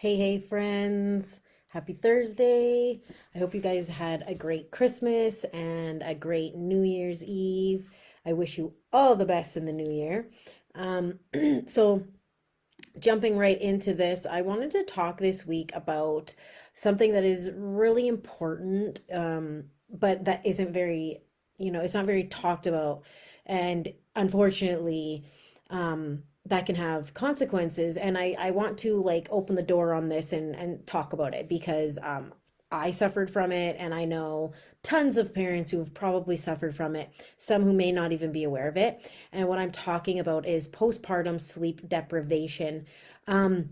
Hey, friends. Happy Thursday. I hope you guys had a great Christmas and a great New Year's Eve. I wish you all the best in the new year. Um, so, jumping right into this, I wanted to talk this week about something that is really important, but that isn't very, it's not very talked about. And unfortunately, that can have consequences. And I want to like open the door on this and talk about it because I suffered from it, and I know tons of parents who have probably suffered from it, some who may not even be aware of it. And what I'm talking about is postpartum sleep deprivation. Um,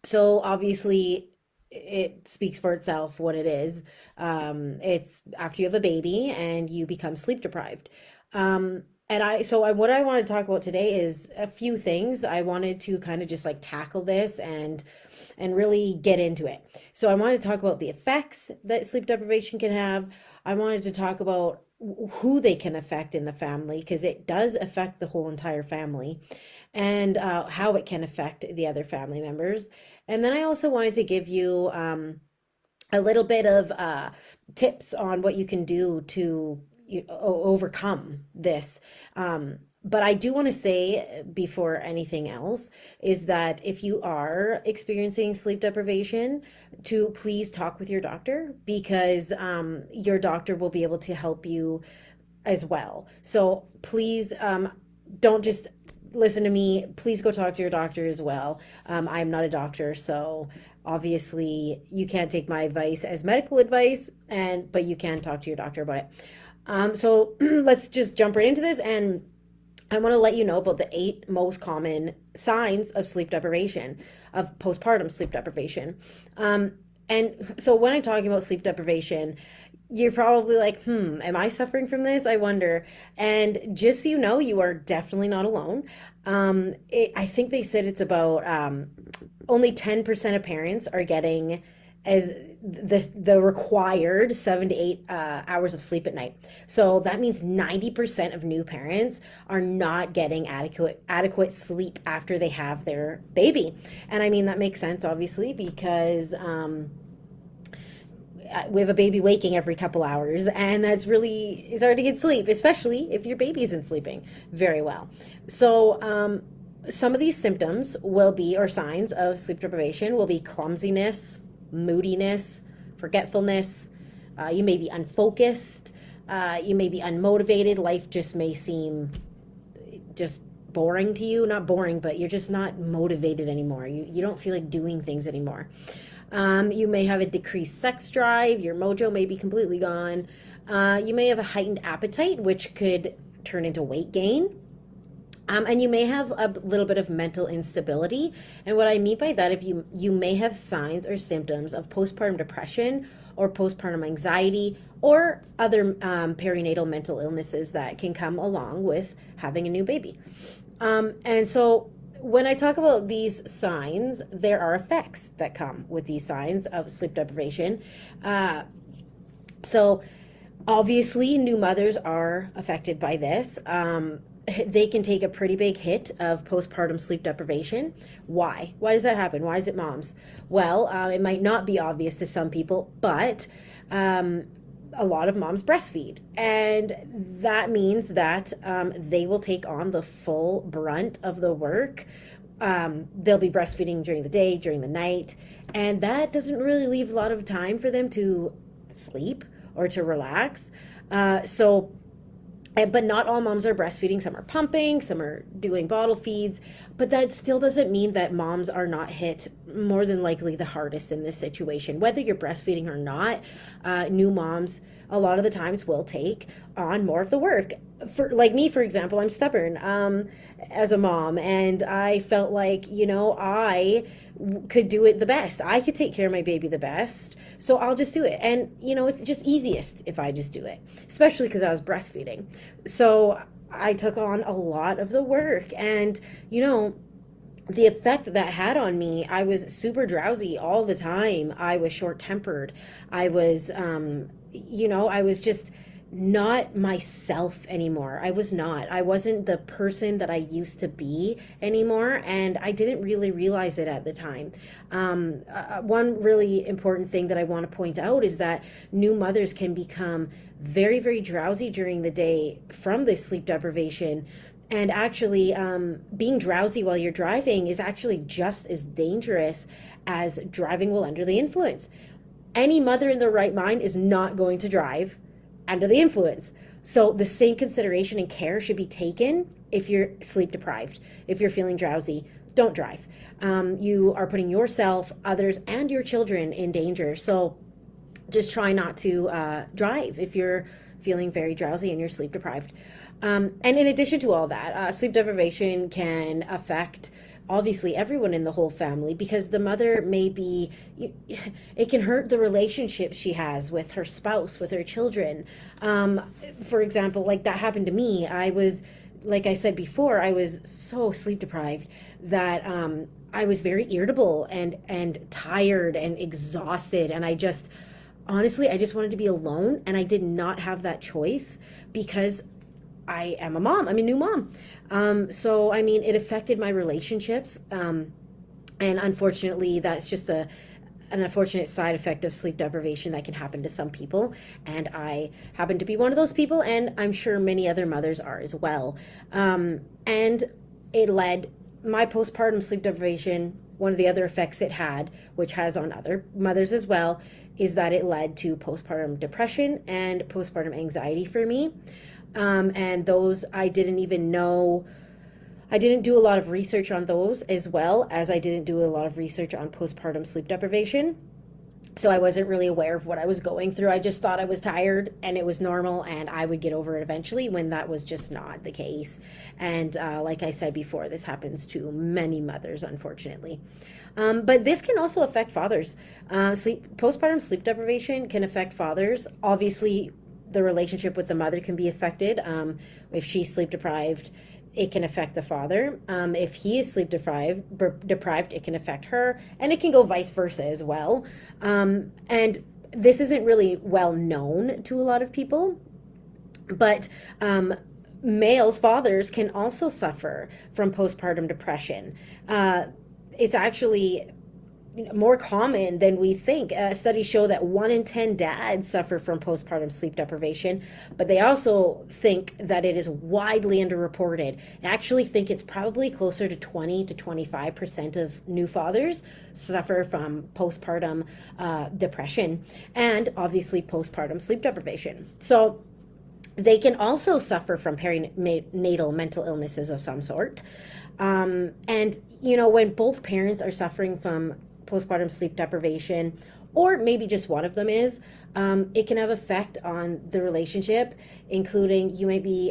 so obviously, it speaks for itself what it is. It's after you have a baby and you become sleep deprived. What I want to talk about today is a few things. I wanted to kind of just like tackle this and really get into it. So I wanted to talk about the effects that sleep deprivation can have. I wanted to talk about who they can affect in the family because it does affect the whole entire family, and how it can affect the other family members. And then I also wanted to give you a little bit of tips on what you can do to overcome this. But I do want to say before anything else is that if you are experiencing sleep deprivation, to please talk with your doctor because your doctor will be able to help you as well. So please don't just listen to me. Please go talk to your doctor as well. I'm not a doctor, so obviously you can't take my advice as medical advice, and but you can talk to your doctor about it. So let's just jump right into this, and I want to let you know about the 8 most common signs of sleep deprivation, of postpartum sleep deprivation. And so when I'm talking about sleep deprivation, you're probably like, am I suffering from this? I wonder. And just so you know, you are definitely not alone. I think they said it's about only 10% of parents are getting as the required 7 to 8 hours of sleep at night. So that means 90% of new parents are not getting adequate sleep after they have their baby. And I mean that makes sense obviously because we have a baby waking every couple hours, and that's really it's hard to get sleep, especially if your baby isn't sleeping very well. So some of these symptoms will be, or signs of sleep deprivation will be clumsiness, moodiness, forgetfulness. You may be unfocused. You may be unmotivated. Life just may seem just boring to you. Not boring, but you're just not motivated anymore. You don't feel like doing things anymore. You may have a decreased sex drive. Your mojo may be completely gone. You may have a heightened appetite, which could turn into weight gain. And you may have a little bit of mental instability. And what I mean by that, if you may have signs or symptoms of postpartum depression or postpartum anxiety or other perinatal mental illnesses that can come along with having a new baby. And so when I talk about these signs, there are effects that come with these signs of sleep deprivation. So obviously, new mothers are affected by this. They can take a pretty big hit of postpartum sleep deprivation. Why? Why does that happen? Why is it moms? Well, it might not be obvious to some people, but a lot of moms breastfeed. And that means that they will take on the full brunt of the work. They'll be breastfeeding during the day, during the night, and that doesn't really leave a lot of time for them to sleep or to relax. But not all moms are breastfeeding. Some are pumping, some are doing bottle feeds, but that still doesn't mean that moms are not hit more than likely the hardest in this situation. Whether you're breastfeeding or not, new moms a lot of the times will take on more of the work. For like me, for example, I'm stubborn as a mom, and I felt like, I could do it the best. I could take care of my baby the best, so I'll just do it. And it's just easiest if I just do it, especially because I was breastfeeding. So I took on a lot of the work, and the effect that had on me, I was super drowsy all the time. I was short tempered. I was I was just not myself anymore. I was not. I wasn't the person that I used to be anymore, and I didn't really realize it at the time. One really important thing that I want to point out is that new mothers can become very, very drowsy during the day from this sleep deprivation. And actually, being drowsy while you're driving is actually just as dangerous as driving while under the influence. Any mother in their right mind is not going to drive under the influence. So the same consideration and care should be taken if you're sleep deprived. If you're feeling drowsy, don't drive. You are putting yourself, others, and your children in danger. So just try not to drive if you're feeling very drowsy and you're sleep deprived. And in addition to all that, sleep deprivation can affect obviously everyone in the whole family, because the mother may be, it can hurt the relationship she has with her spouse, with her children. For example, like that happened to me. I was, like I said before, I was so sleep deprived that I was very irritable and tired and exhausted. And I just, honestly, I just wanted to be alone. And I did not have that choice because I am a mom. I'm a new mom. So, I mean, it affected my relationships. And unfortunately, that's just an unfortunate side effect of sleep deprivation that can happen to some people. And I happen to be one of those people, and I'm sure many other mothers are as well. And it led my postpartum sleep deprivation. One of the other effects it had, which has on other mothers as well, is that it led to postpartum depression and postpartum anxiety for me. And those I didn't even know. I didn't do a lot of research on those, as well as I didn't do a lot of research on postpartum sleep deprivation. So I wasn't really aware of what I was going through. I just thought I was tired and it was normal and I would get over it eventually, when that was just not the case. And like I said before, this happens to many mothers, unfortunately. But this can also affect fathers. Postpartum sleep deprivation can affect fathers. Obviously, the relationship with the mother can be affected. If she's sleep deprived, it can affect the father. If he is sleep deprived, it can affect her, and it can go vice versa as well. And this isn't really well known to a lot of people, but males, fathers, can also suffer from postpartum depression. It's actually more common than we think. Studies show that 1 in 10 dads suffer from postpartum sleep deprivation, but they also think that it is widely underreported. They actually think it's probably closer to 20 to 25% of new fathers suffer from postpartum depression, and obviously postpartum sleep deprivation. So they can also suffer from perinatal mental illnesses of some sort. And, when both parents are suffering from postpartum sleep deprivation, or maybe just one of them is, it can have effect on the relationship, including you may be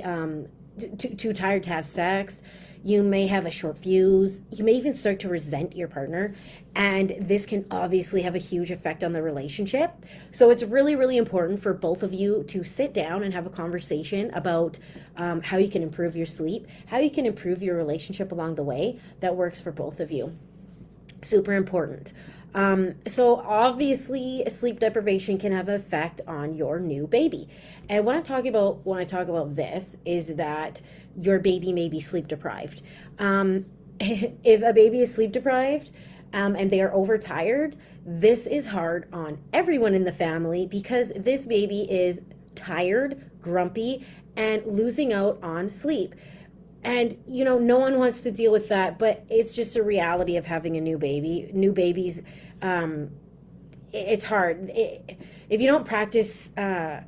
too tired to have sex, you may have a short fuse, you may even start to resent your partner, and this can obviously have a huge effect on the relationship. So it's really, really important for both of you to sit down and have a conversation about how you can improve your sleep, how you can improve your relationship along the way that works for both of you. Super important. So obviously sleep deprivation can have an effect on your new baby. And what I'm talking about when I talk about this is that your baby may be sleep deprived. If a baby is sleep deprived and they are overtired, this is hard on everyone in the family, because this baby is tired, grumpy, and losing out on sleep. And, no one wants to deal with that, but it's just a reality of having a new baby. New babies, it's hard. If you don't practice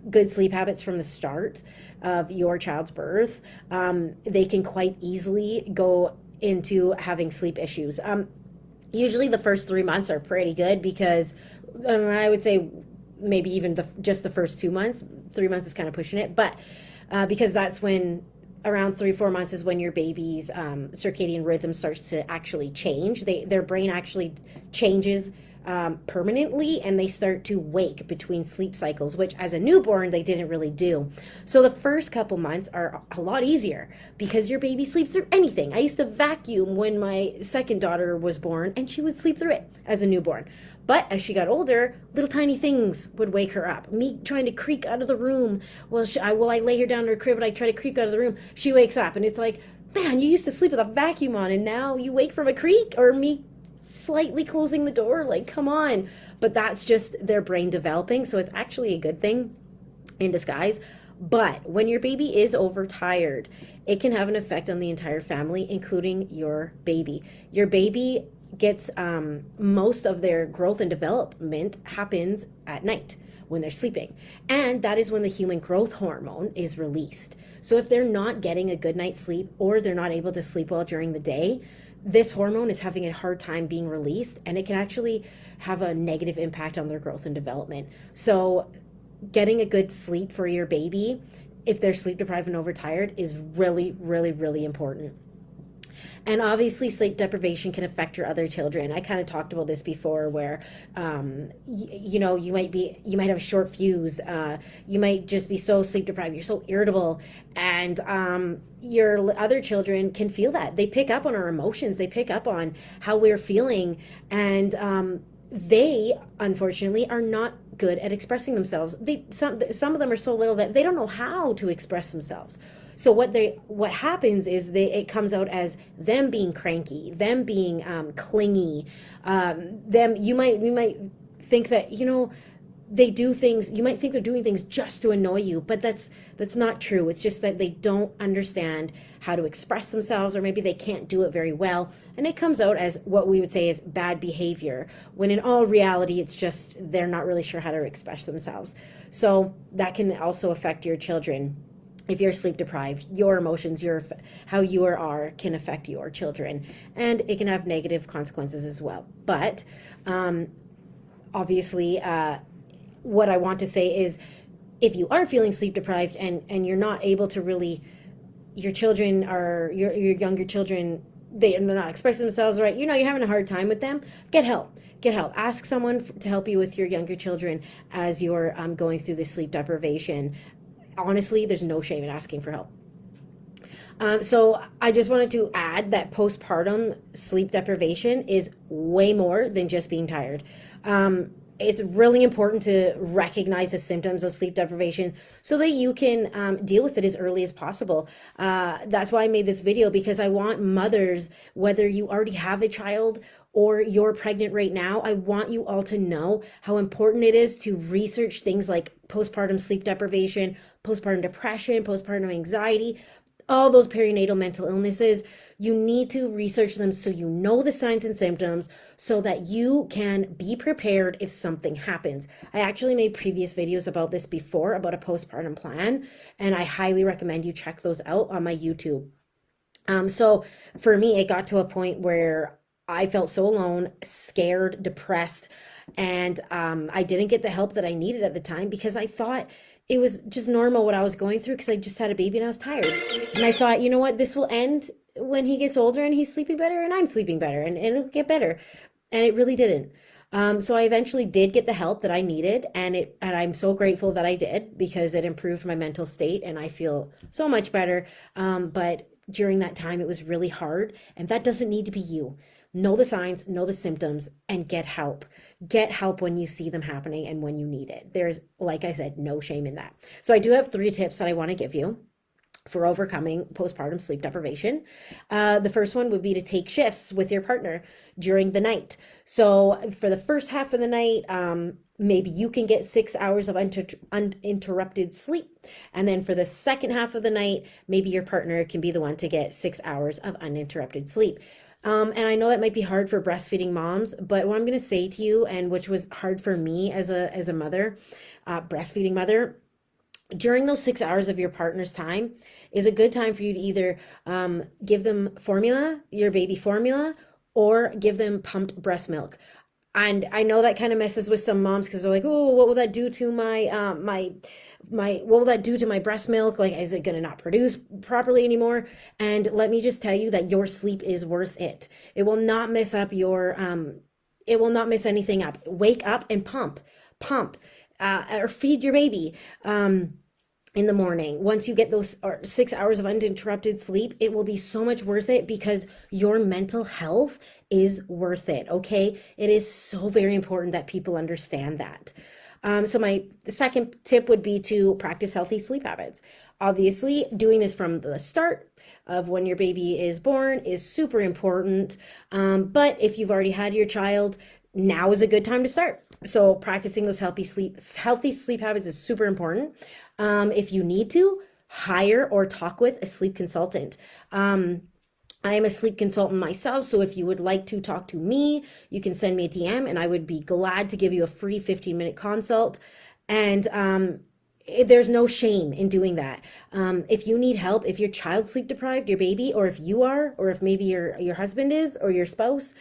good sleep habits from the start of your child's birth, they can quite easily go into having sleep issues. Usually the first 3 months are pretty good, because I would say maybe even just the first 2 months. 3 months is kind of pushing it, but because that's when, around 3-4 months is when your baby's circadian rhythm starts to actually change. Their brain actually changes permanently, and they start to wake between sleep cycles, which as a newborn they didn't really do. So the first couple months are a lot easier because your baby sleeps through anything. I used to vacuum when my second daughter was born, and she would sleep through it as a newborn. But as she got older, little tiny things would wake her up. Me trying to creak out of the room. I lay her down in her crib and I try to creak out of the room. She wakes up and it's like, man, you used to sleep with a vacuum on and now you wake from a creak, or me slightly closing the door. Like, come on. But that's just their brain developing. So it's actually a good thing in disguise. But when your baby is overtired, it can have an effect on the entire family, including your baby. Your baby gets most of their growth and development happens at night when they're sleeping. And that is when the human growth hormone is released. So if they're not getting a good night's sleep or they're not able to sleep well during the day, this hormone is having a hard time being released, and it can actually have a negative impact on their growth and development. So getting a good sleep for your baby, if they're sleep deprived and overtired, is really, really, really important. And obviously, sleep deprivation can affect your other children. I kind of talked about this before, where you might have a short fuse. You might just be so sleep deprived. You're so irritable, and your other children can feel that. They pick up on our emotions. They pick up on how we're feeling, and they unfortunately are not good at expressing themselves. Some of them are so little that they don't know how to express themselves. So what happens is it comes out as them being cranky, them being clingy, them you might think that they do things. You might think they're doing things just to annoy you, but that's not true. It's just that they don't understand how to express themselves, or maybe they can't do it very well, and it comes out as what we would say is bad behavior, when in all reality it's just they're not really sure how to express themselves. So that can also affect your children. If you're sleep deprived, your emotions, how you are can affect your children, and it can have negative consequences as well. But obviously, what I want to say is, if you are feeling sleep deprived and you're not able to really, your younger children, they're not expressing themselves right, you're having a hard time with them, get help. Ask someone to help you with your younger children as you're going through the sleep deprivation. Honestly, there's no shame in asking for help. So I just wanted to add that postpartum sleep deprivation is way more than just being tired. It's really important to recognize the symptoms of sleep deprivation so that you can deal with it as early as possible. That's why I made this video, because I want mothers, whether you already have a child or you're pregnant right now, I want you all to know how important it is to research things like postpartum sleep deprivation, postpartum depression, postpartum anxiety, all those perinatal mental illnesses. You need to research them so you know the signs and symptoms so that you can be prepared if something happens. I actually made previous videos about this before, about a postpartum plan, and I highly recommend you check those out on my YouTube. So for me, it got to a point where I felt so alone, scared, depressed, and I didn't get the help that I needed at the time because I thought it was just normal what I was going through because I just had a baby and I was tired. And I thought, you know what, this will end when he gets older and he's sleeping better and I'm sleeping better and it'll get better. And it really didn't. So I eventually did get the help that I needed, and I'm so grateful that I did, because it improved my mental state and I feel so much better. But during that time, it was really hard, and that doesn't need to be you. Know the signs, know the symptoms, and get help. Get help when you see them happening and when you need it. There's, like I said, no shame in that. So I do have 3 tips that I want to give you for overcoming postpartum sleep deprivation. The first one would be to take shifts with your partner during the night. So for the first half of the night, maybe you can get 6 hours of uninterrupted sleep. And then for the second half of the night, maybe your partner can be the one to get 6 hours of uninterrupted sleep. And I know that might be hard for breastfeeding moms, but what I'm going to say to you, and which was hard for me as a mother, breastfeeding mother, during those 6 hours of your partner's time is a good time for you to either give them formula, your baby formula, or give them pumped breast milk. And I know that kind of messes with some moms because they're like, oh, what will that do to what will that do to my breast milk? Like, is it going to not produce properly anymore? And let me just tell you that your sleep is worth it. It will not mess up it will not mess anything up. Wake up and pump, or feed your baby. In the morning. Once you get those 6 hours of uninterrupted sleep, it will be so much worth it because your mental health is worth it. Okay. It is so very important that people understand that. So the second tip would be to practice healthy sleep habits. Obviously, doing this from the start of when your baby is born is super important. But if you've already had your child, now is a good time to start. So practicing those healthy sleep habits is super important. If you need to, hire or talk with a sleep consultant. I am a sleep consultant myself, so if you would like to talk to me, you can send me a DM and I would be glad to give you a free 15-minute consult. And there's no shame in doing that. If you need help, if your child's sleep deprived, your baby, or if you are, or if maybe your husband is, or your spouse,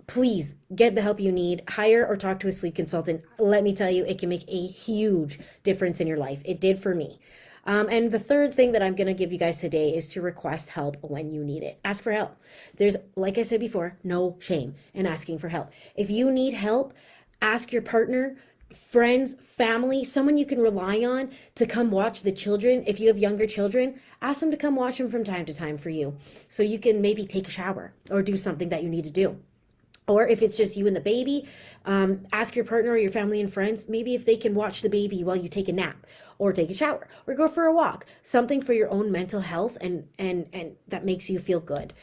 please get the help you need. Hire or talk to a sleep consultant. Let me tell you, it can make a huge difference in your life. It did for me. And the third thing that I'm going to give you guys today is to request help when you need it. Ask for help. There's, like I said before, no shame in asking for help. If you need help, ask your partner, friends, family, someone you can rely on to come watch the children. If you have younger children, ask them to come watch them from time to time for you, so you can maybe take a shower or do something that you need to do. Or if it's just you and the baby, ask your partner or your family and friends, maybe if they can watch the baby while you take a nap or take a shower or go for a walk, something for your own mental health and that makes you feel good.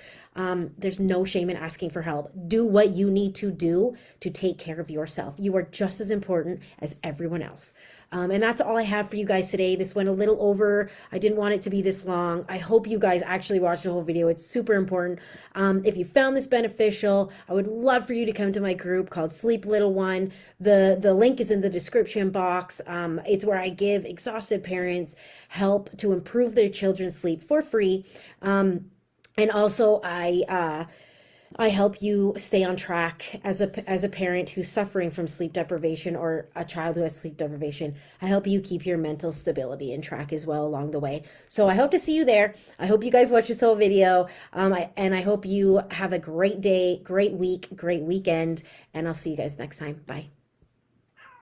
There's no shame in asking for help. Do what you need to do to take care of yourself. You are just as important as everyone else. And that's all I have for you guys today. This went a little over. I didn't want it to be this long. I hope you guys actually watched the whole video. It's super important. If you found this beneficial, I would love for you to come to my group called Sleep Little One. The link is in the description box. It's where I give exhausted parents help to improve their children's sleep for free. And also I help you stay on track as a parent who's suffering from sleep deprivation or a child who has sleep deprivation. I help you keep your mental stability in track as well along the way. So I hope to see you there. I hope you guys watch this whole video. And I hope you have a great day, great week, great weekend. And I'll see you guys next time. Bye.